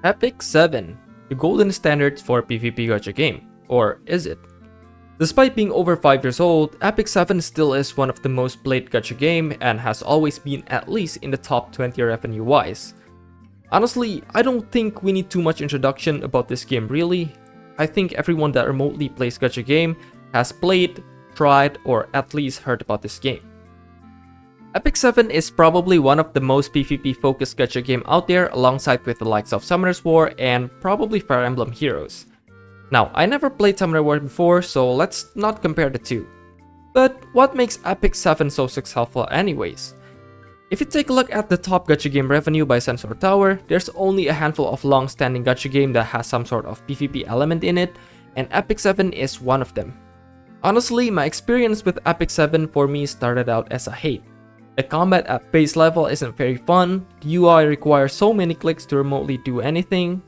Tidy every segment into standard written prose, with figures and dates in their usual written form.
Epic 7, the golden standard for PvP gacha game, or is it? Despite being over 5 years old, Epic 7 still is one of the most played gacha game and has always been at least in the top 20 revenue wise. Honestly, I don't think we need too much introduction about this game really. I think everyone that remotely plays gacha game has played, tried, or at least heard about this game. Epic 7 is probably one of the most PvP focused gacha game out there, alongside with the likes of Summoner's War and probably Fire Emblem Heroes. Now, I never played Summoner War before, so let's not compare the two. But what makes Epic 7 so successful anyways? If you take a look at the top gacha game revenue by Sensor Tower, there's only a handful of long-standing gacha game that has some sort of PvP element in it, and Epic 7 is one of them. Honestly, my experience with Epic 7 for me started out as a hate. The combat at base level isn't very fun, the UI requires so many clicks to remotely do anything.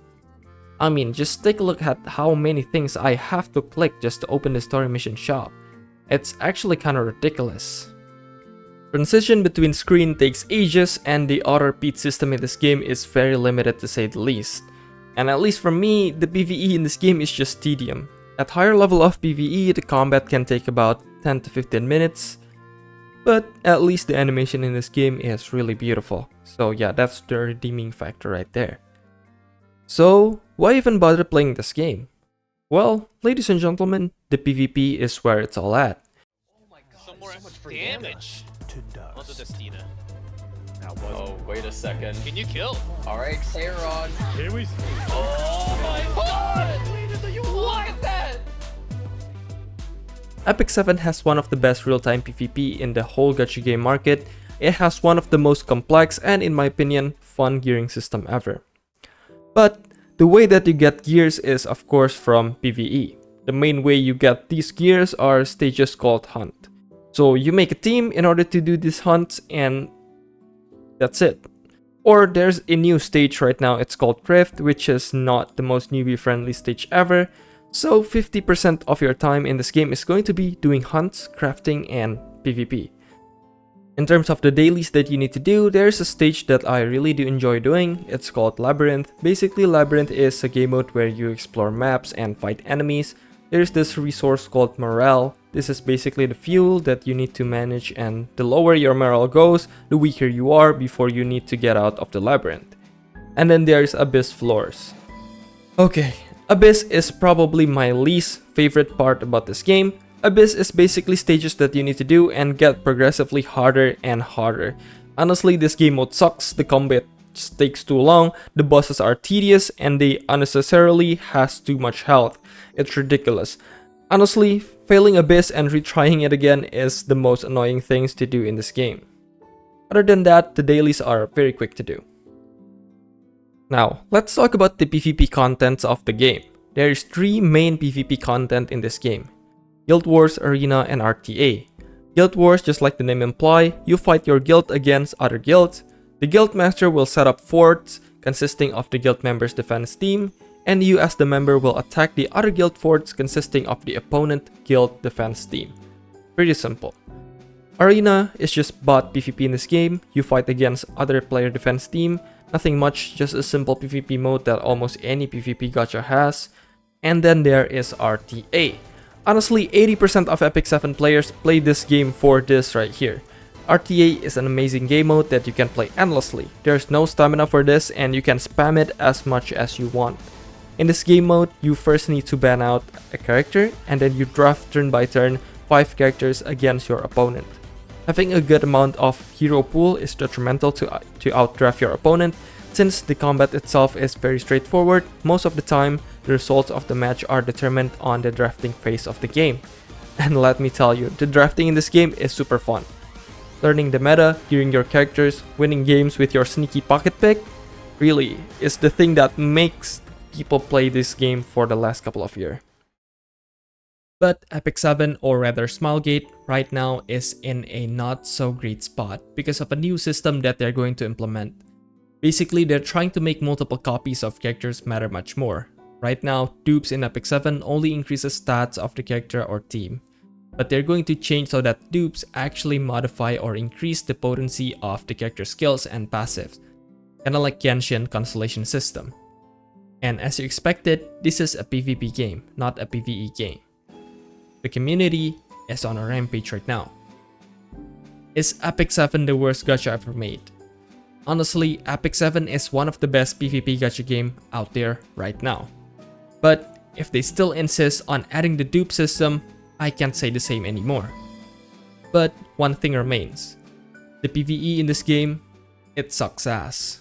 I mean, just take a look at how many things I have to click just to open the story mission shop. It's actually kinda ridiculous. Transition between screen takes ages, and the auto-repeat system in this game is very limited to say the least. And at least for me, the PvE in this game is just tedium. At higher level of PvE, the combat can take about 10 to 15 minutes. But at least the animation in this game is really beautiful. So yeah, that's the redeeming factor right there. So, why even bother playing this game? Well, ladies and gentlemen, the PvP is where it's all at. Oh my god, some more damage onto Destina. Oh, wait a second. Can you kill? Alright, Xeron. Here we Oh my god! Look at that! Epic 7 has one of the best real-time PvP in the whole gacha game market. It has one of the most complex and, in my opinion, fun gearing system ever. But the way that you get gears is of course from PvE. The main way you get these gears are stages called hunt. So you make a team in order to do these hunts and that's it. Or there's a new stage right now, it's called Rift, which is not the most newbie friendly stage ever. So 50% of your time in this game is going to be doing hunts, crafting, and PvP. In terms of the dailies that you need to do, there's a stage that I really do enjoy doing. It's called Labyrinth. Basically, Labyrinth is a game mode where you explore maps and fight enemies. There's this resource called morale. This is basically the fuel that you need to manage, and the lower your morale goes, the weaker you are before you need to get out of the labyrinth. And then there's Abyss floors. Okay. Abyss is probably my least favorite part about this game. Abyss is basically stages that you need to do and get progressively harder and harder. Honestly, this game mode sucks, the combat just takes too long, the bosses are tedious, and they unnecessarily has too much health. It's ridiculous. Honestly, failing Abyss and retrying it again is the most annoying things to do in this game. Other than that, the dailies are very quick to do. Now, let's talk about the PvP contents of the game. There is 3 main PvP content in this game: Guild Wars, Arena, and RTA. Guild Wars, just like the name imply, you fight your guild against other guilds. The guild master will set up forts consisting of the guild members' defense team, and you as the member will attack the other guild forts consisting of the opponent guild defense team. Pretty simple. Arena is just bot PvP in this game. You fight against other player defense team. Nothing much, just a simple PvP mode that almost any PvP gacha has. And then there is RTA. Honestly, 80% of Epic 7 players play this game for this right here. RTA is an amazing game mode that you can play endlessly. There's no stamina for this and you can spam it as much as you want. In this game mode, you first need to ban out a character and then you draft turn by turn 5 characters against your opponent. Having a good amount of hero pool is detrimental to outdraft your opponent. Since the combat itself is very straightforward, most of the time the results of the match are determined on the drafting phase of the game. And let me tell you, the drafting in this game is super fun. Learning the meta, gearing your characters, winning games with your sneaky pocket pick, really is the thing that makes people play this game for the last couple of years. But Epic 7, or rather Smilegate, right now is in a not so great spot because of a new system that they're going to implement. Basically, they're trying to make multiple copies of characters matter much more. Right now, dupes in Epic 7 only increases stats of the character or team. But they're going to change so that dupes actually modify or increase the potency of the character skills and passives, kinda like Genshin Constellation system. And as you expected, this is a PvP game, not a PvE game. The community is on a rampage right now. Is Epic 7 the worst gacha ever made? Honestly, Epic 7 is one of the best PvP gacha game out there right now. But if they still insist on adding the dupe system, I can't say the same anymore. But one thing remains. The PvE in this game, it sucks ass.